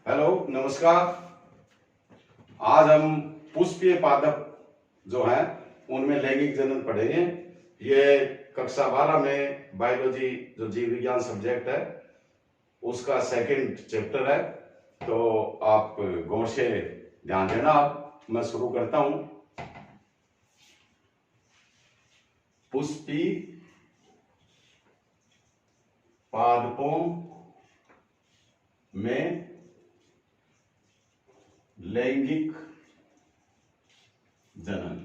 Hello, नमस्कार। आज हम पुष्पीय पादप जो हैं उनमें लैंगिक जनन पढ़ेंगे। ये कक्षा 12 में बायोलॉजी जो जीव विज्ञान सब्जेक्ट है उसका सेकंड चैप्टर है। तो आप गौर से ध्यान देना। आप मैं शुरू करता हूं। पुष्पीय पादपों में लैंगिक जनन।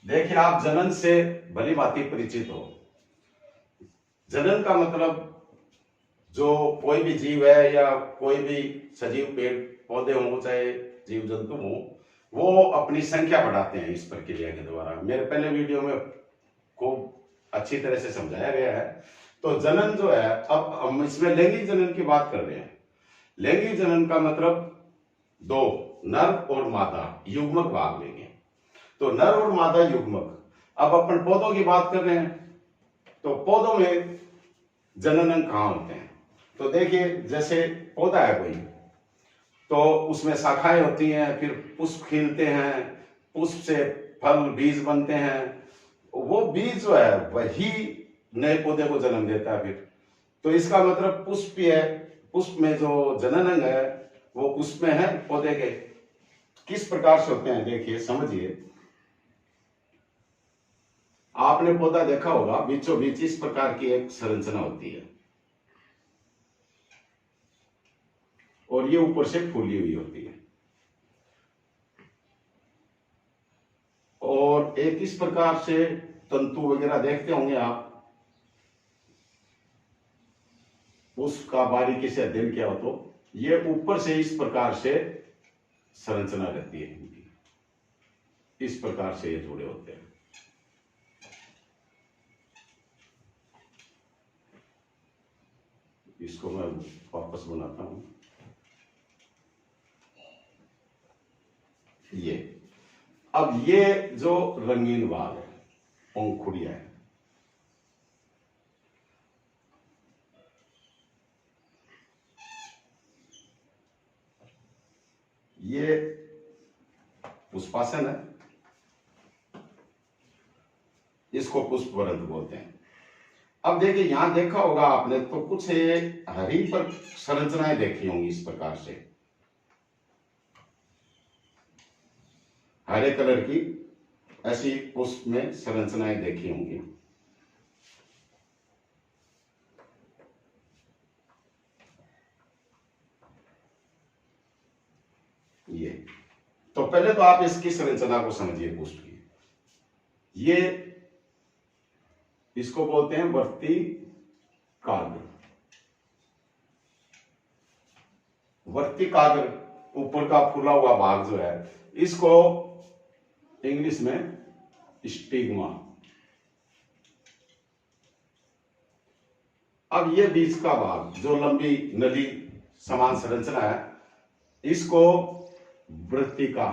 देखिए, आप जनन से भली भांति परिचित हो। जनन का मतलब जो कोई भी जीव है या कोई भी सजीव पेड़ पौधे हों चाहे जीव जंतु हों, वो अपनी संख्या बढ़ाते हैं इस प्रक्रिया के द्वारा। मेरे पहले वीडियो में खूब अच्छी तरह से समझाया गया है। तो जनन जो है, अब हम इसमें लैंगिक जनन की बात कर रहे हैं। लैंगिक जनन का मतलब दो नर और मादा युग्मक भाग लेंगे। तो नर और मादा युग्मक। अब अपन पौधों की बात कर रहे हैं, तो पौधों में जनन अंग कहां होते हैं? तो देखिए, जैसे पौधा है कोई, तो उसमें शाखाएं होती हैं, फिर पुष्प खिलते हैं, पुष्प से फल बीज बनते हैं। वो बीज जो है वही नए पौधे को जन्म देता है। फिर तो इसका मतलब पुष्प है, पुष्प में जो जनन अंग है वो पुष्प में है पौधे के। किस प्रकार से होते हैं देखिए, समझिए। आपने पौधा देखा होगा, बीचों बीच इस प्रकार की एक संरचना होती है और ये ऊपर से फूली हुई होती है। और एक इस प्रकार से तंतु वगैरह देखते होंगे आप, उसका बारीकी से अध्ययन किया हो तो ये ऊपर से इस प्रकार से संरचना रहती है इनकी। इस प्रकार से ये जुड़े होते हैं। इसको मैं वापस बनाता हूं। ये अब ये जो रंगीन भाग है, पंखुड़ियां है, ये पुष्पासन है, इसको पुष्पवरंत बोलते हैं। अब देखिए, यहां देखा होगा आपने तो कुछ हरी पर संरचनाएं देखी होंगी इस प्रकार से, हरे कलर की ऐसी पुष्प में संरचनाएं देखी होंगी। ये तो पहले तो आप इसकी संरचना को समझिए पुष्प की। ये इसको बोलते हैं वर्तिकाग्र। वर्तिकाग्र ऊपर का फूला हुआ भाग जो है, इसको इंग्लिश में स्टिग्मा। अब ये बीच का भाग जो लंबी नली समान संरचना है, इसको वृत्तिका।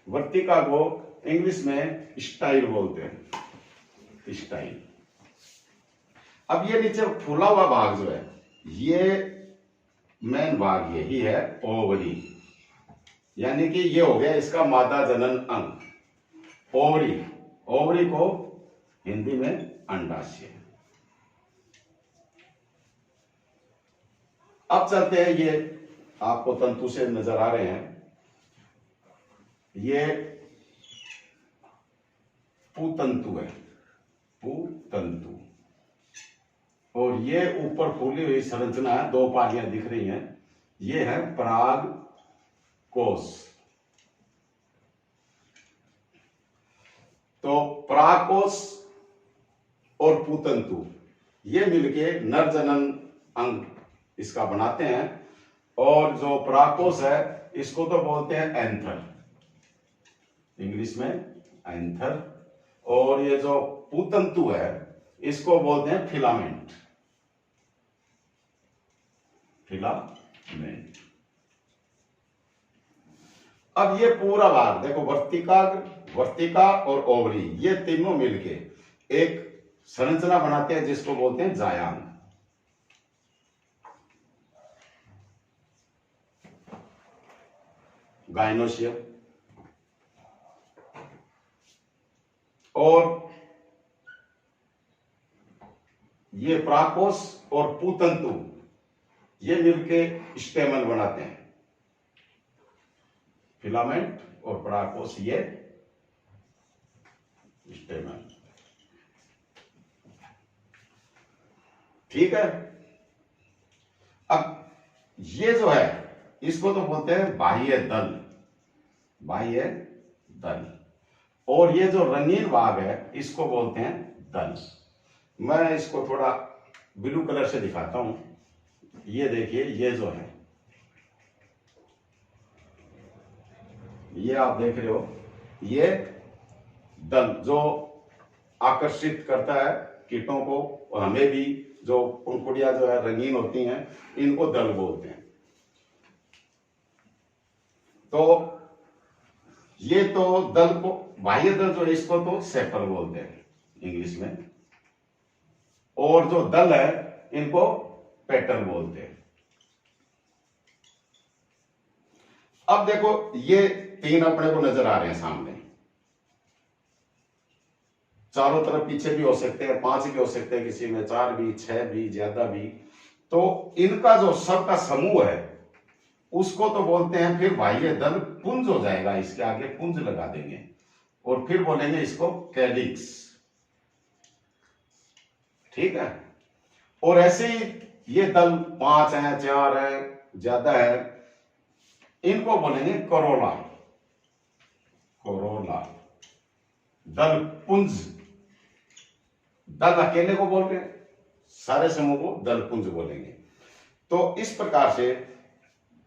वर्तिका को इंग्लिश में स्टाइल बोलते हैं, स्टाइल। अब ये नीचे फूला हुआ भाग जो है, ये मेन भाग यही है ओवरी, यानी कि ये हो गया इसका मादा जनन अंग ओवरी। ओवरी को हिंदी में अंडाशय। अब चलते हैं, ये आपको तंतु से नजर आ रहे हैं, ये पुतंतु है, पुतंतु। और ये ऊपर फूली हुई संरचना है, दो पालियां दिख रही हैं, ये है पराग कोश। तो परागकोश और पुतंतु ये मिलके नर जनन अंग इसका बनाते हैं। और जो परागकोश है इसको तो बोलते हैं एंथर, इंग्लिश में एंथर। और ये जो पुतंतु है इसको बोलते हैं फिलामेंट, फिलामेंट। अब ये पूरा भाग देखो, वर्तिका और ओवरी ये तीनों मिलके एक संरचना बनाते हैं जिसको बोलते हैं जायांग। गायनोशियम। और ये प्राकोष और पूतंतु ये मिलके स्टेमन बनाते हैं। फिलामेंट और प्राकोष ये स्टेमन। ठीक है। अब ये जो है इसको तो बोलते हैं बाह्य दल, बाह्य दल। और ये जो रंगीन भाग है इसको बोलते हैं दल। मैं इसको थोड़ा ब्लू कलर से दिखाता हूं। ये देखिए, ये जो है, ये आप देख रहे हो, ये दल जो आकर्षित करता है कीटों को, और हमें भी, जो पंखुड़ियां जो है रंगीन होती हैं, इनको दल बोलते हैं। तो ये तो दल को, बाह्य दल जो है इसको तो सेपल बोलते हैं इंग्लिश में, और जो दल है इनको पेटल बोलते हैं। अब देखो, ये तीन अपने को नजर आ रहे हैं सामने। चारों तरफ पीछे भी हो सकते हैं, 5 भी हो सकते हैं, किसी में 4 भी, 6 भी, ज्यादा भी। तो इनका जो सबका समूह है उसको तो बोलते हैं फिर बाह्य दल पुंज हो जाएगा, इसके आगे पुंज लगा देंगे और फिर बोलेंगे इसको कैलिक्स। ठीक है। और ऐसे ही ये दल 5 है, 4 है, ज्यादा है, इनको बोलेंगे कोरोला। कोरोला दल पुंज। दल अकेले को बोल रहे हैं, सारे समूह को दल पुंज बोलेंगे। तो इस प्रकार से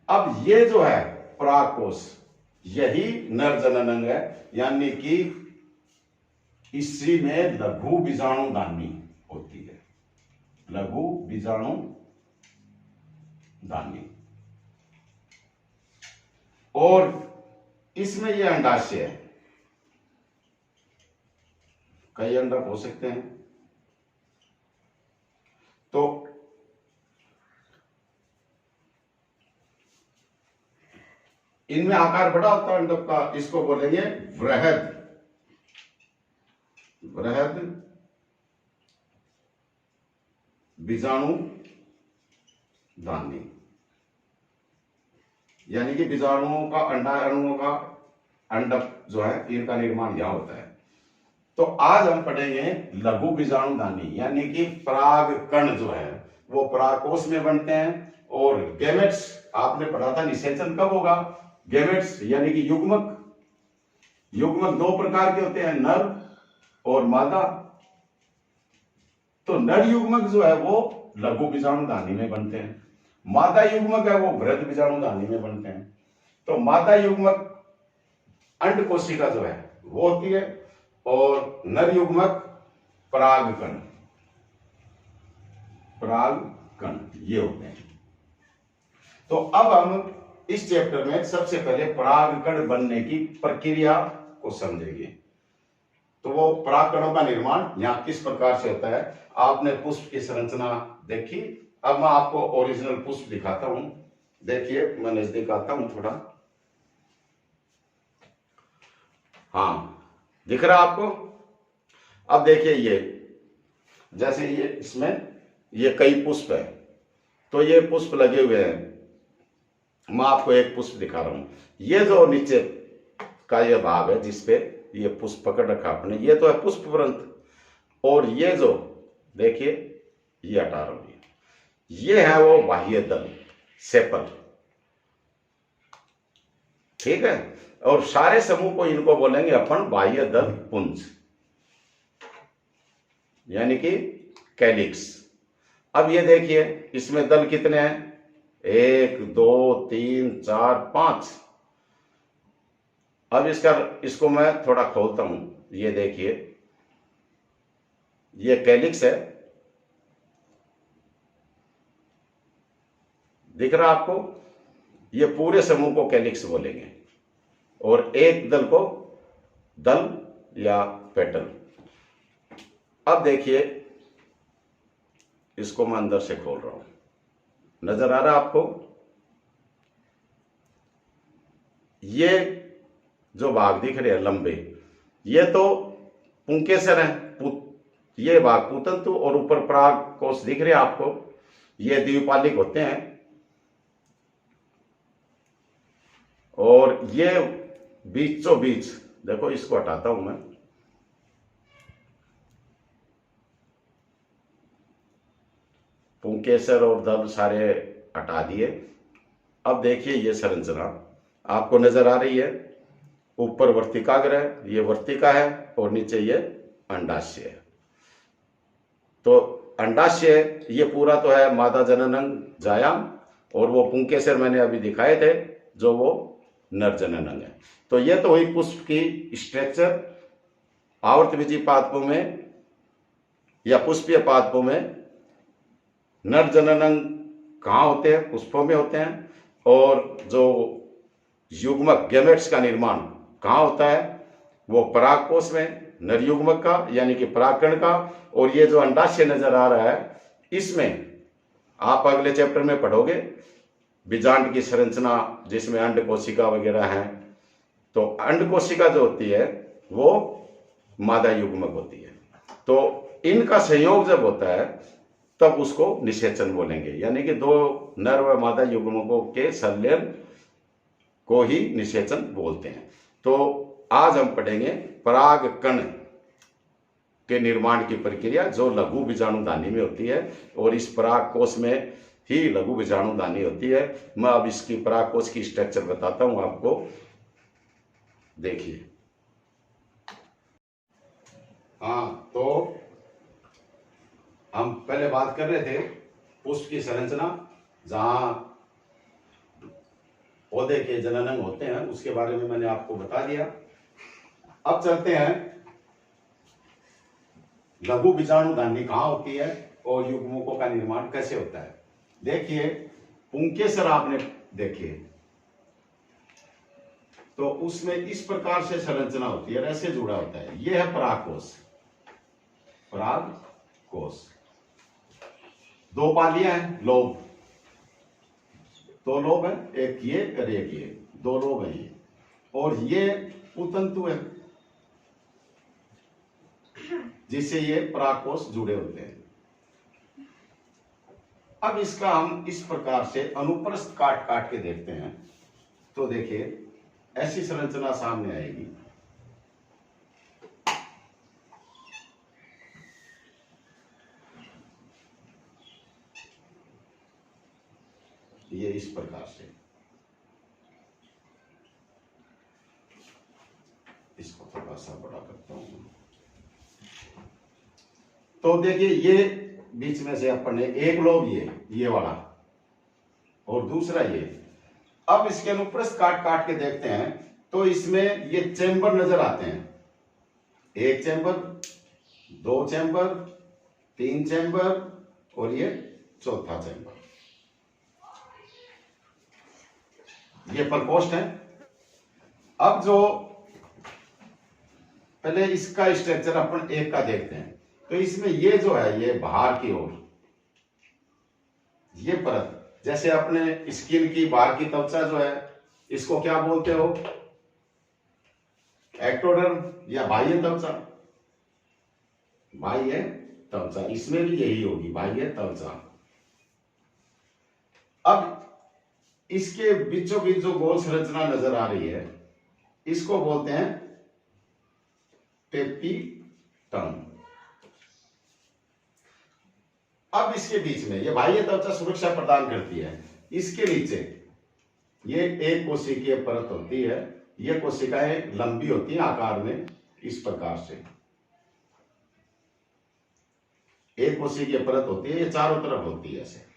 अब ये जो है परागकोश, यही नर जननांग है, यानी कि इसी में लघु बीजाणुधानी होती है। लघु बीजाणुधानी। और इसमें ये अंडाशय है, कई अंडक हो सकते हैं। तो इनमें आकार बड़ा होता है अंडक का, इसको बोलेंगे वृहद। वृहद बीजाणु धानी, यानी कि बीजाणुओं का, अंडाणुओं का अंडक जो है, इनका निर्माण यहां होता है। तो आज हम पढ़ेंगे लघु बीजाणु धानी, यानी कि पराग कण जो है वो परागकोश में बनते हैं। और गैमेट्स आपने पढ़ा था, निषेचन कब होगा? गैमेट्स यानी कि युग्मक। युग्मक 2 प्रकार के होते हैं, नर और मादा। तो नर युग्मक जो है वो लघु बीजाणु धानी में बनते हैं, मादा युग्मक है वो वृहद बीजाणु धानी में बनते हैं। तो मादा युग्मक अंड कोशिका जो है वो होती है, और नर युग्मक परागकण। परागकण ये होते हैं। तो अब हम इस चैप्टर में सबसे पहले परागकण बनने की प्रक्रिया को समझेंगे। तो वो परागकणों का निर्माण यहाँ किस प्रकार से होता है। आपने पुष्प की संरचना देखी, अब मैं आपको ओरिजिनल पुष्प दिखाता हूं। देखिए, मैं नजदीक आता हूं थोड़ा। हाँ, दिख रहा आपको? अब देखिए, ये जैसे ये इसमें ये कई पुष्प है, तो ये पुष्प लगे हुए हैं। मैं आपको एक पुष्प दिखा रहा हूं। ये जो नीचे का ये भाग है जिसपे ये पुष्प पकड़ रखा आपने, ये तो है पुष्प व्रंत। और ये जो देखिए, ये हटा रहा हूं, ये है वो बाह्य दल, सेपल। ठीक है। और सारे समूह को, इनको बोलेंगे अपन बाह्य दल पुंज, यानी कि कैलिक्स। अब ये देखिए, इसमें दल कितने हैं? 1 2 3 4 5। अब इसको मैं थोड़ा खोलता हूं। ये देखिए, ये कैलिक्स है, दिख रहा आपको? ये पूरे समूह को कैलिक्स बोलेंगे, और एक दल को दल या पेटल। अब देखिए, इसको मैं अंदर से खोल रहा हूं, नजर आ रहा है आपको? ये जो भाग दिख रहे हैं लंबे, ये तो पुंकेसर है, ये भाग पुतंतु, और ऊपर पराग कोष दिख रहे हैं आपको, ये द्विपालिक होते हैं। और ये बीचों बीच देखो, इसको हटाता हूं मैं, पुंकेसर और दल सारे हटा दिए। अब देखिए ये संरचना आपको नजर आ रही है, ऊपर वर्तिकाग्र, ये वर्तिका है, और नीचे ये अंडाशय है। तो अंडाशय ये पूरा तो है मादा जननांग जायाम, और वो पुंकेसर मैंने अभी दिखाए थे जो वो नर जननांग है। तो ये तो हुई पुष्प की स्ट्रक्चर। आवर्तबीजी पादपों में या पुष्पीय पादपों में नर जननांग कहाँ होते हैं? पुष्पों में होते हैं। और जो युग्मक गैमेट्स का निर्माण कहाँ होता है? वो परागकोश में, नर युग्मक का यानी कि परागकण का। और ये जो अंडाशय नजर आ रहा है, इसमें आप अगले चैप्टर में पढ़ोगे बीजांड की संरचना, जिसमें अंड कोशिका वगैरह हैं। तो अंड कोशिका जो होती है वो मादा युग्मक होती है। तो इनका संयोग जब होता है तब उसको निषेचन बोलेंगे, यानी कि दो नर व मादा युग्मकों के संलयन को ही निषेचन बोलते हैं। तो आज हम पढ़ेंगे पराग कण के निर्माण की प्रक्रिया, जो लघु बीजाणुधानी में होती है, और इस पराग कोश में ही लघु बीजाणुधानी होती है। मैं अब इसकी पराग कोश की स्ट्रक्चर बताता हूं आपको, देखिए। हाँ, तो हम पहले बात कर रहे थे पुष्प की संरचना, जहां पौधे के जननांग होते हैं, उसके बारे में मैंने आपको बता दिया। अब चलते हैं लघु बीजाणुधानी कहाँ होती है और युग्मकों का निर्माण कैसे होता है। देखिए, पुंकेसर आपने देखिए, तो उसमें इस प्रकार से संरचना होती है, ऐसे जुड़ा होता है। यह है परागकोश। परागकोश दो पालियां हैं, लोब, दो लोब है, एक ये और एक ये, दो लोब है ये। और ये पुतंतु है, जिससे ये परागकोश जुड़े होते हैं। अब इसका हम इस प्रकार से अनुप्रस्थ काट काट के देखते हैं, तो देखिए ऐसी संरचना सामने आएगी। ये इस प्रकार से, इसको थोड़ा सा बड़ा करता हूं। तो देखिए, ये बीच में से अपन ने एक लोब ये वाला, और दूसरा ये। अब इसके अनुप्रस्थ काट काट के देखते हैं, तो इसमें ये चैम्बर नजर आते हैं। एक चैम्बर, दो चैम्बर, तीन चैम्बर, और ये चौथा चैम्बर। ये प्रकोष्ठ है। अब जो पहले इसका स्ट्रक्चर अपन एक का देखते हैं, तो इसमें ये जो है, ये बाहर की ओर ये परत, जैसे अपने स्किन की बाहर की त्वचा जो है, इसको क्या बोलते हो? एक्टोडर्म या बाह्य त्वचा। बाह्य त्वचा, इसमें भी यही होगी, बाह्य त्वचा। अब इसके बीचों बीच जो गोल संरचना नजर आ रही है, इसको बोलते हैं टेपिटम। अब इसके बीच में ये बाह्य त्वचा सुरक्षा प्रदान करती है। इसके नीचे ये एक कोशिकीय परत होती है। ये कोशिकाएं लंबी होती हैं आकार में, इस प्रकार से एक कोशिकीय परत होती है, ये चारों तरफ होती है ऐसे।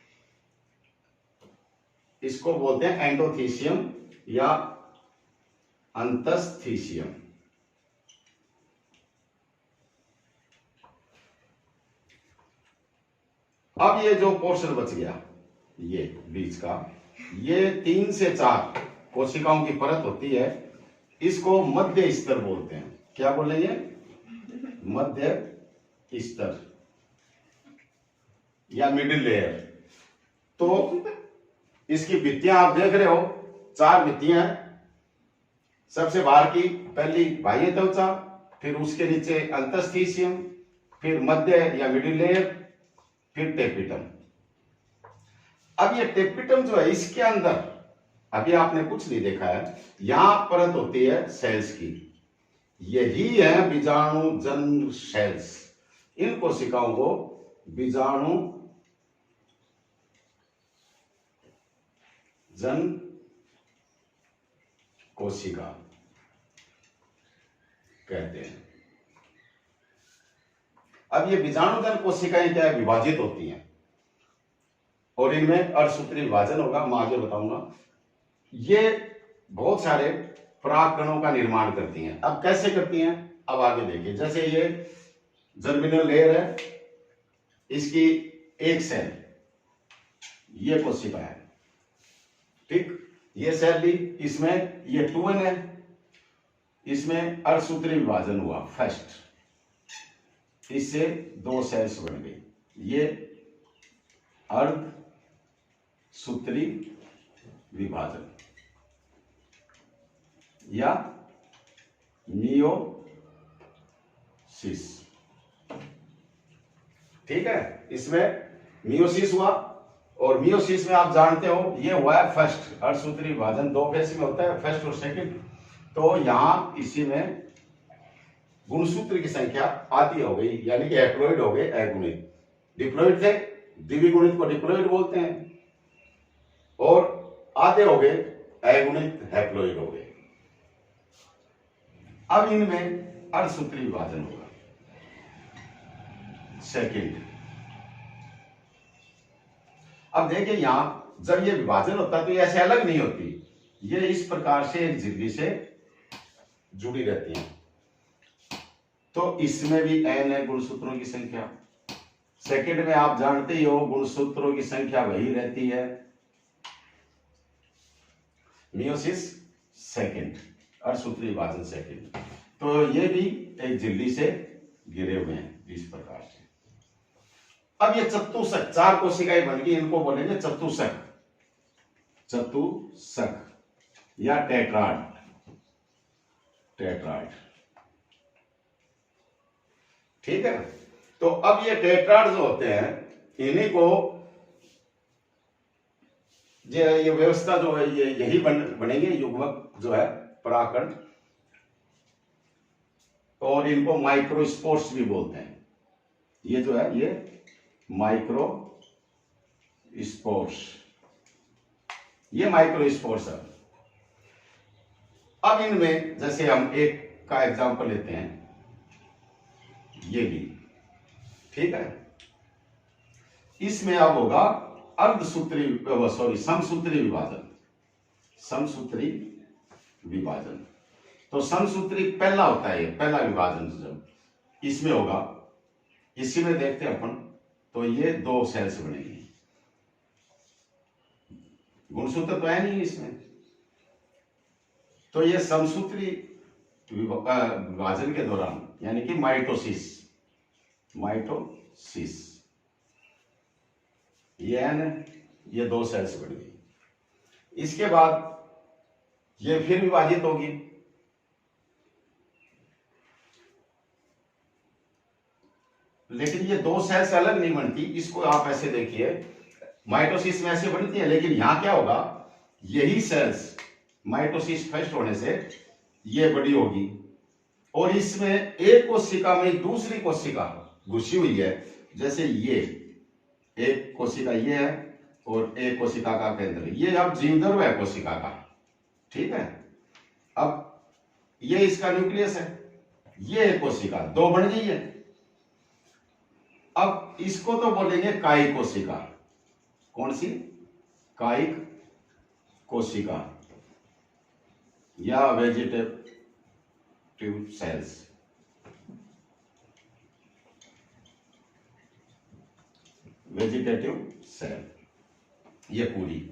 इसको बोलते हैं एंडोथीसियम या अंतस्थीसियम। अब ये जो पोर्शन बच गया, ये बीच का, ये 3 से 4 कोशिकाओं की परत होती है। इसको मध्य स्तर बोलते हैं। क्या बोलेंगे? मध्य स्तर या मिडिल लेयर। तो इसकी भित्तियां आप देख रहे हो, 4 भित्तियां हैं। सबसे बाहर की पहली बाह्य त्वचा, फिर उसके नीचे अंतस्थीसियम, फिर मध्य या मिडिल लेयर, फिर टेपिटम। अब ये टेपिटम जो है, इसके अंदर अभी आपने कुछ नहीं देखा है, यहां परत होती है सेल्स की। यही है बीजाणु जन्म सेल्स। इन कोशिकाओं को बीजाणु जन्म कोशिका कहते हैं। अब ये बीजाणु जन्म कोशिकाएं क्या है, विभाजित होती हैं और इनमें अर्धसूत्री विभाजन होगा, मैं आगे बताऊंगा। ये बहुत सारे परागकणों का निर्माण करती हैं। अब कैसे करती हैं, अब आगे देखिए। जैसे ये जर्मिनल लेयर है, इसकी एक सेल, ये कोशिका है, ठीक। ये सेल ली, इसमें ये 2n है, इसमें अर्धसूत्री विभाजन हुआ फर्स्ट, इससे 2 सेल्स बन गई। ये अर्धसूत्री विभाजन या मियोसिस, ठीक है। इसमें मियोसिस हुआ, और मियोसिस में आप जानते हो ये हुआ है फर्स्ट। अर्धसूत्री विभाजन 2 फेज में होता है, फर्स्ट और सेकंड। तो यहां इसी में गुणसूत्र की संख्या आधी हो गई, यानी कि हैप्लॉइड हो गए अगुणित। डिप्लॉइड थे, द्विगुणित को डिप्लॉइड बोलते हैं, और आधे हो गए अगुणित, हैप्लॉइड हो गए। अब इनमें अर्धसूत्री विभाजन होगा सेकंड। अब देखिए, यहां जब ये विभाजन होता है तो ये ऐसे अलग नहीं होती, ये इस प्रकार से एक झिल्ली से जुड़ी रहती है। तो इसमें भी n है गुणसूत्रों की संख्या। सेकंड में आप जानते ही हो गुणसूत्रों की संख्या वही रहती है। मियोसिस सेकंड, अर्धसूत्री विभाजन सेकंड। तो ये भी एक झिल्ली से घिरे हुए हैं इस प्रकार से। अब ये चतुष्क, 4 कोशिकाएं बन गई, इनको बोलेंगे चतुष्क, चतुष्क या टेट्राड, टेट्राड, ठीक है। तो अब ये टेट्राड जो होते हैं, इन्हीं को ये व्यवस्था जो है, ये यही बनेंगे युग्मक जो है परागकण, और इनको माइक्रोस्पोर्स भी बोलते हैं। ये जो है ये माइक्रोस्पोर्स, ये माइक्रोस्पोर्स है। अब इनमें जैसे हम एक का एग्जांपल लेते हैं, ये भी, ठीक है। इसमें अब होगा अर्धसूत्री, सॉरी, समसूत्री विभाजन, समसूत्री विभाजन। तो समसूत्री पहला होता है, पहला विभाजन जब इसमें होगा, इसी में देखते हैं अपन, तो ये 2 सेल्स बनेगी। गुणसूत्र तो है नहीं इसमें, तो ये समसूत्री विभाजन के दौरान, यानी कि माइटोसिस, माइटोसिस, ये है, ये 2 सेल्स बन गई। इसके बाद ये फिर विभाजित होगी, लेकिन ये 2 सेल्स अलग नहीं बनती। इसको आप ऐसे देखिए, माइटोसिस में ऐसे बनती है, लेकिन यहां क्या होगा, यही सेल्स माइटोसिस फर्स्ट होने से ये बड़ी होगी, और इसमें एक कोशिका में दूसरी कोशिका घुसी हुई है। जैसे ये एक कोशिका ये है, और एक कोशिका का केंद्र, ये अब जीवधर्म है कोशिका का, ठीक है। अब ये इसका न्यूक्लियस है, ये एक कोशिका, 2 बन गई है। अब इसको तो बोलेंगे कायिक कोशिका। कौन सी? कायिक कोशिका या वेजिटेटिव सेल्स। वेजिटेटिव सेल ये पूरी,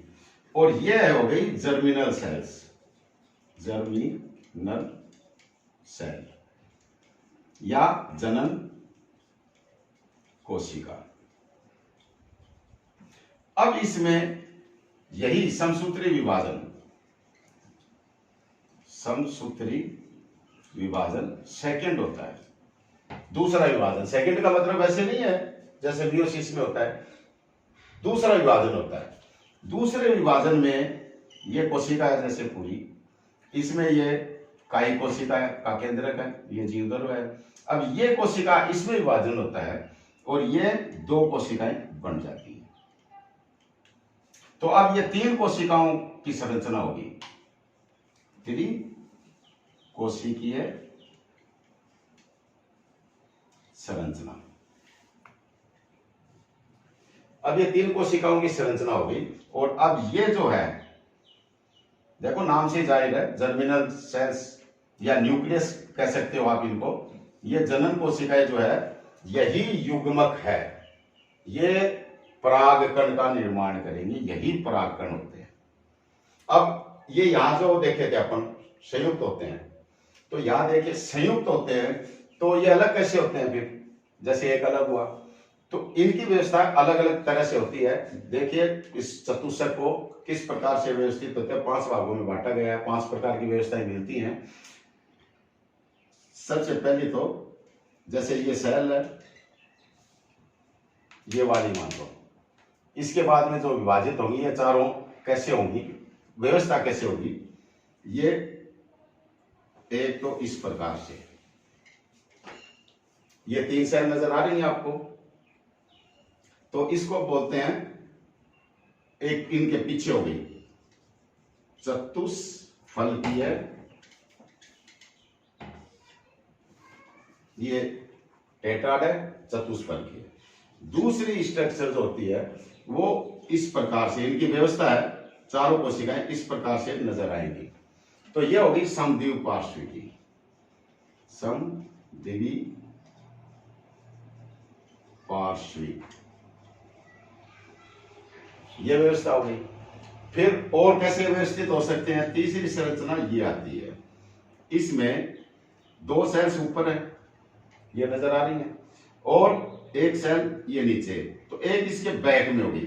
और ये हो गई जर्मिनल सेल्स, जर्मिनल सेल या जनन कोशिका। अब इसमें यही समसूत्री विभाजन, समसूत्री विभाजन सेकंड होता है। दूसरा विभाजन, सेकंड का मतलब ऐसे नहीं है जैसे मियोसिस में होता है, दूसरा विभाजन होता है। दूसरे विभाजन में ये कोशिका है जैसे पूरी, इसमें ये काई कोशिका का केंद्रक है, ये जीवधर्व है। अब ये कोशिका इसमें विभाजन होता है और ये दो कोशिकाएं बन जाती हैं। तो अब ये तीन कोशिकाओं की संरचना होगी, त्रिकोशिकीय संरचना। अब ये तीन कोशिकाओं की संरचना होगी और अब ये जो है, देखो नाम से जाहिर है, जर्मिनल सेल्स या न्यूक्लियस कह सकते हो आप इनको। ये जनन कोशिकाएं जो है यही युग्मक है, ये परागकण का निर्माण करेंगी, यही परागकण होते हैं। अब ये यहां जो देखे थे अपन संयुक्त होते हैं, तो यहां देखिए संयुक्त होते हैं, तो ये अलग कैसे होते हैं फिर, जैसे एक अलग हुआ, तो इनकी व्यवस्था अलग अलग तरह से होती है। देखिए इस चतुष्क को किस प्रकार से व्यवस्थित होते हैं, 5 भागों में बांटा गया है, 5 प्रकार की व्यवस्थाएं मिलती हैं। सबसे पहले तो जैसे ये सेल है, ये वाली मान लो, इसके बाद में जो विभाजित होंगी ये चारों कैसे होंगी, व्यवस्था कैसे होगी, ये एक तो इस प्रकार से, ये 3 सेल नजर आ रही हैं आपको, तो इसको बोलते हैं, एक इनके पीछे हो गई चतुष्फलकीय, ये टेट्राड है, चतुष्फलकीय। दूसरी स्ट्रक्चर जो होती है वो इस प्रकार से, इनकी व्यवस्था है, चारों कोशिकाएं इस प्रकार से नजर आएंगी। तो ये होगी समद्विपार्श्विकी, समद्विपार्श्विक, ये व्यवस्था हो गई। फिर और कैसे व्यवस्थित हो सकते हैं, तीसरी संरचना ये आती है, इसमें 2 सेल्स ऊपर है, ये नजर आ रही है, और एक सेल ये नीचे, तो एक इसके बैक में होगी।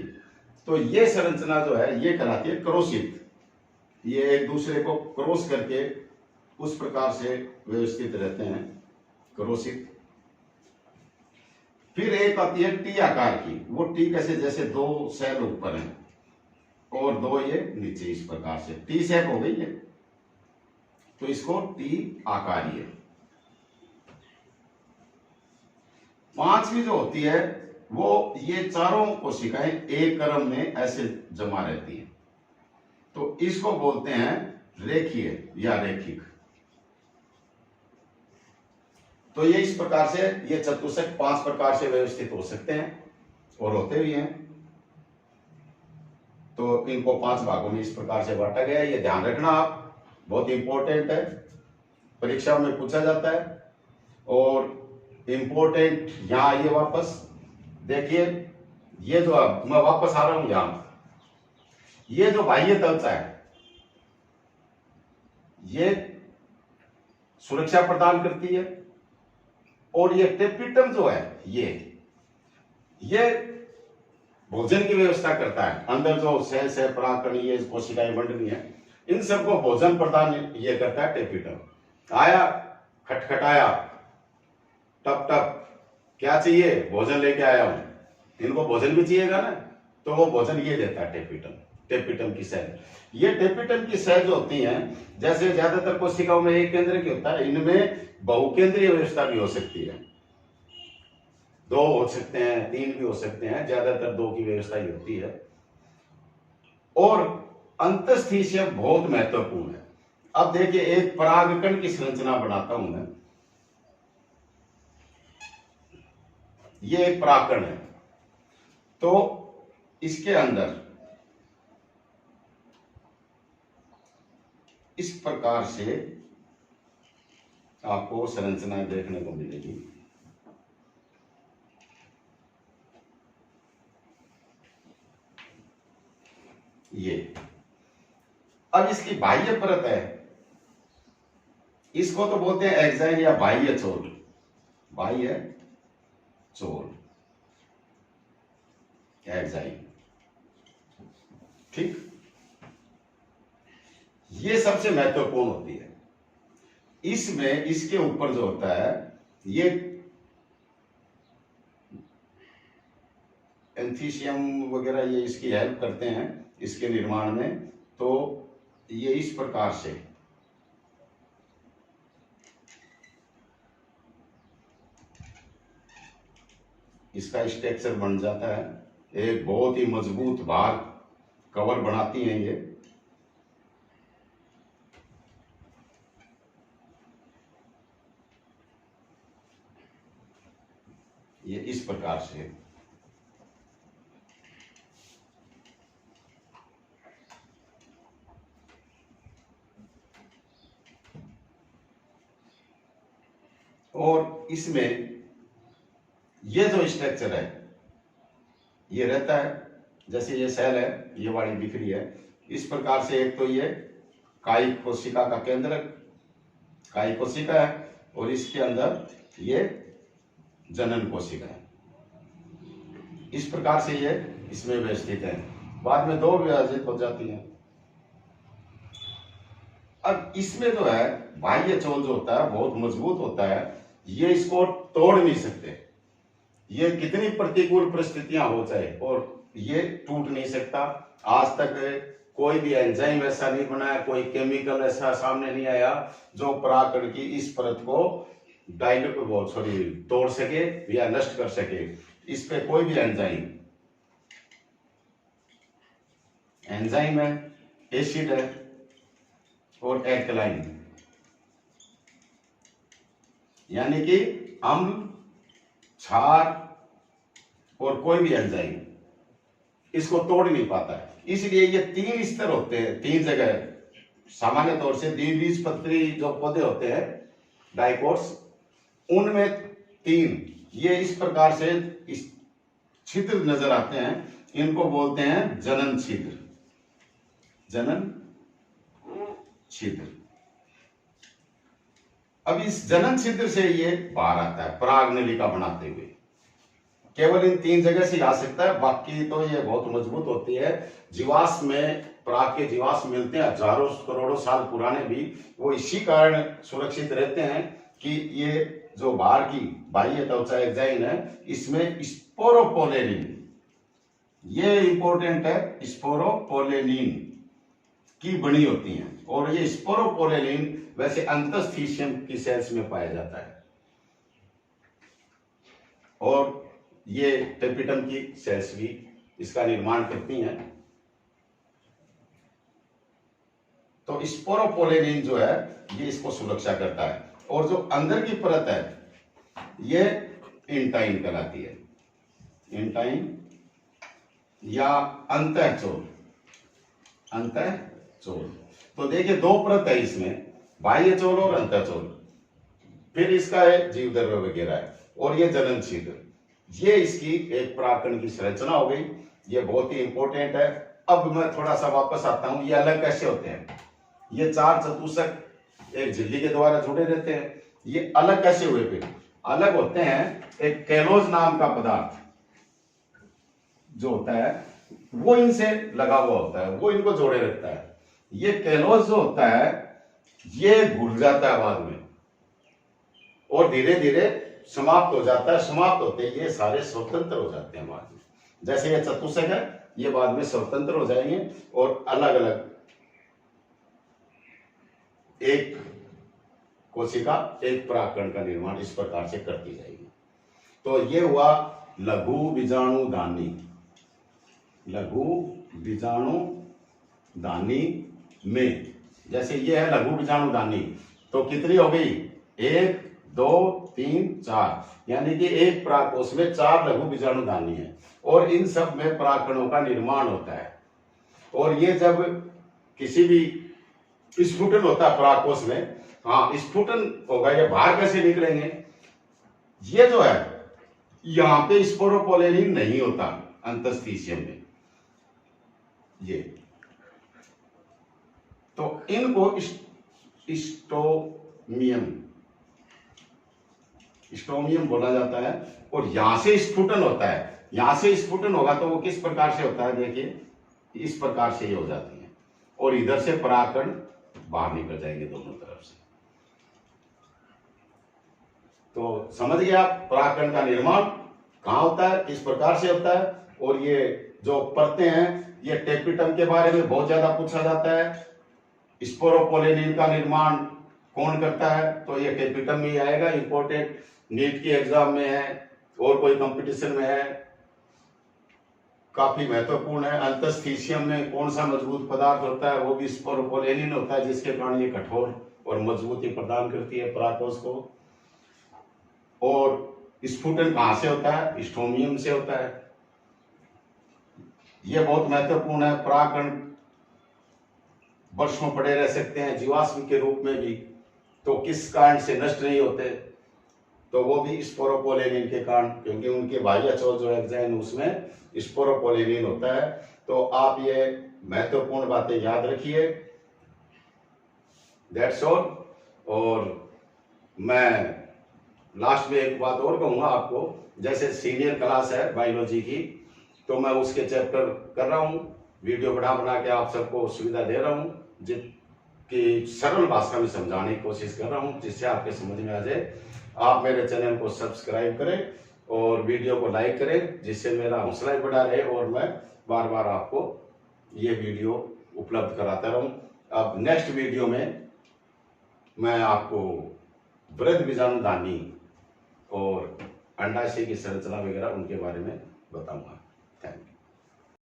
तो ये संरचना जो है ये कहलाती है क्रोशित, ये एक दूसरे को क्रॉस करके उस प्रकार से व्यवस्थित रहते हैं, क्रोशित। फिर एक आती है टी आकार की, वो टी कैसे, जैसे 2 सेल ऊपर हैं और 2 ये नीचे, इस प्रकार से टी शेप हो गई है, तो इसको टी आकारीय। 5वीं जो होती है वो ये चारों कोशिकाएं एक क्रम में ऐसे जमा रहती हैं, तो इसको बोलते हैं रेखीय या रैखिक। तो ये इस प्रकार से ये चतुष्क 5 प्रकार से व्यवस्थित हो सकते हैं और होते भी हैं। तो इनको 5 भागों में इस प्रकार से बांटा गया है, ये ध्यान रखना आप, बहुत इंपॉर्टेंट है, परीक्षा में पूछा जाता है। और इंपॉर्टेंट यहां आइए वापस देखिए, ये जो मैं वापस आ रहा हूं यहां, ये जो बाह्य त्वचा है ये सुरक्षा प्रदान करती है, और ये टेपिटम जो है ये भोजन की व्यवस्था करता है। अंदर जो सेल्स है, परागकण, ये कोशिकाएं मंडली है, इन सबको भोजन प्रदान ये करता है टेपिटम। आया, खटखटाया, टप टप, क्या चाहिए, भोजन लेके आया हूं, इनको भोजन भी चाहिएगा ना, तो वो भोजन ये देता है टेपिटम, टेपिटम की सेल। ये टेपिटम की सेल जो होती हैं, जैसे ज्यादातर कोशिकाओं में एक केंद्र की होता है, इनमें बहुकेंद्रीय व्यवस्था भी हो सकती है, 2 हो सकते हैं, 3 भी हो सकते हैं, ज्यादातर 2 की व्यवस्था ही होती है। और अंतःस्थितिय बहुत महत्वपूर्ण है। अब देखिए एक परागकण की संरचना बनाता हूं मैं, ये एक परागकण है, तो इसके अंदर इस प्रकार से आपको संरचनाएं देखने को मिलेगी। ये अब इसकी बाह्य परत है, इसको तो बोलते हैं एक्साइन या बाह्य चोल, बाह्य चोल। एंजाइम। ठीक, ये सबसे महत्वपूर्ण होती है। इसमें इसके ऊपर जो होता है ये एंथीसियम वगैरह ये इसकी हेल्प करते हैं इसके निर्माण में। तो ये इस प्रकार से इसका स्ट्रक्चर बन जाता है। एक बहुत ही मजबूत भार कवर बनाती हैं ये इस प्रकार से। और इसमें ये जो स्ट्रक्चर है ये रहता है, जैसे ये सेल है ये वाली दिख रही है इस प्रकार से। एक तो ये कायिक कोशिका का केंद्र कायिक कोशिका है और इसके अंदर ये जनन कोशिका है। इस प्रकार से ये इसमें व्यवस्थित है। बाद में दो विभाजित हो जाती हैं। अब इसमें जो है बाह्य चोल जो होता है बहुत मजबूत होता है, ये इसको तोड़ नहीं सकते। ये कितनी प्रतिकूल परिस्थितियां हो जाए और ये टूट नहीं सकता। आज तक कोई भी एंजाइम ऐसा नहीं बना है, कोई केमिकल ऐसा सामने नहीं आया जो परागकण की इस परत को तोड़ सके या नष्ट कर सके। इस पे कोई भी एंजाइम है, एसिड है और एल्कलाइन, यानी कि अम्ल, क्षार और कोई भी एंजाइम इसको तोड़ नहीं पाता है। इसलिए ये तीन स्तर होते हैं, तीन जगह। सामान्य तौर से द्विबीजपत्री जो पौधे होते हैं डाइकोट्स, उनमें तीन ये इस प्रकार से इस छिद्र नजर आते हैं। इनको बोलते हैं जनन छिद्र। जनन छिद्र। अब इस जनन छिद्र से ये बाहर आता है पराग नलिका बनाते हुए। केवल इन तीन जगह से आ सकता है, बाकी तो ये बहुत मजबूत होती है। जीवाश्म में पराग के जीवाश्म मिलते हैं हजारों करोड़ों साल पुराने भी, वो इसी कारण सुरक्षित रहते हैं कि ये जो बाहर की बाह्य त्वचा एंजाइम है इसमें स्पोरोपोलेनिन, ये इंपॉर्टेंट है, स्पोरोपोलेनिन की बनी होती हैं। और ये स्पोरोपोलेनिन वैसे अंतस्थीशियम की सेल्स में पाया जाता है और ये टेपिटम की सेल्स भी इसका निर्माण करती हैं। तो स्पोरोपोलेनिन जो है ये इसको सुरक्षा करता है। और जो अंदर की परत है ये इंटाइन कहलाती है। इंटाइन या अंतःचोल। अंतःचोल तो देखिए दो परत है इसमें, बाह्य चोल और अंतःचोल। फिर इसका है जीव द्रव्य वगैरह है और ये जनन छिद्र। ये इसकी एक परागकण की संरचना हो गई। ये बहुत ही इंपॉर्टेंट है। अब मैं थोड़ा सा वापस आता हूं, ये अलग कैसे होते हैं। ये चार चतुष्क एक झिल्ली के द्वारा जुड़े रहते हैं। ये अलग कैसे हुए? फिर अलग होते हैं, एक कैलोज नाम का पदार्थ जो होता है वो इनसे लगा हुआ होता है, वो इनको जोड़े रखता है। ये कैलोज जो होता है ये घुल जाता है बाद में और धीरे धीरे समाप्त हो जाता है। समाप्त होते ये सारे स्वतंत्र हो जाते हैं बाद में। जैसे ये चतुष्क है ये बाद में स्वतंत्र हो जाएंगे और अलग अलग एक कोशिका एक परागकण का निर्माण इस प्रकार से करती जाएगी। तो ये हुआ लघु बीजाणुधानी। लघु बीजाणुधानी में जैसे ये है लघु बीजाणुधानी, तो कितनी हो गई? 1 2 3 4, यानी कि एक परागकोश में 4 लघु बीजाणुधानी है और इन सब में परागकणों का निर्माण होता है। और ये जब किसी भी स्फुटन होता है परागकोश में, हाँ स्फुटन होगा, ये बाहर कैसे निकलेंगे? ये जो है यहां पे स्पोरोपोलेनिन नहीं होता अंतस्थीशियम में ये, तो इनको स्टोमियम बोला जाता है। और यहां से स्फुटन होता है, यहां से स्फुटन होगा तो वो किस प्रकार से होता है, देखिए इस प्रकार से ये हो जाती है और इधर से परागकण बाहर निकल जाएंगे दोनों तरफ से। तो समझ गए आप परागकण का निर्माण कहाँ होता है, किस प्रकार से होता है। और ये जो परतें हैं, ये टेपिटम के बारे में बहुत ज्यादा पूछा जाता है। स्पोरोपोलेनिन का निर्माण कौन करता है, तो ये टेपिटम में ही आएगा। इंपॉर्टेंट नीट की एग्जाम में है और कोई कंपटीशन में है, काफी महत्वपूर्ण है। अंतस्थीशियम में कौन सा मजबूत पदार्थ होता है, वो भी स्पोरोपोलेनिन होता है, जिसके कारण ये कठोर और मजबूती प्रदान करती है परागकोश को। और स्फुटन कहां से होता है, स्ट्रोमियम से होता है। यह बहुत महत्वपूर्ण है। परागकण वर्षों पड़े रह सकते हैं जीवाश्म के रूप में भी, तो किस कारण से नष्ट नहीं होते, तो वो भी स्पोरोपोलेनिन के कारण, क्योंकि उनके बाह्य चोल जो एग्जाइन उसमें स्पोरोपोलेनिन होता है। तो आप ये महत्वपूर्ण बातें याद रखिए। That's all. और मैं लास्ट में एक बात और कहूंगा आपको, जैसे सीनियर क्लास है बायोलॉजी की, तो मैं उसके चैप्टर कर रहा हूँ, वीडियो बना के आप सबको सुविधा दे रहा हूँ, कि सरल भाषा में समझाने की कोशिश कर रहा हूँ, जिससे आपके समझ में आ जाए। आप मेरे चैनल को सब्सक्राइब करें और वीडियो को लाइक करें, जिससे मेरा हौसला बढ़ा रहे और मैं बार बार आपको ये वीडियो उपलब्ध कराता रहूं। अब नेक्स्ट वीडियो में मैं आपको वृद्ध बीजाणुधानी और अंडाशय की संरचना वगैरह उनके बारे में बताऊंगा। Thank you.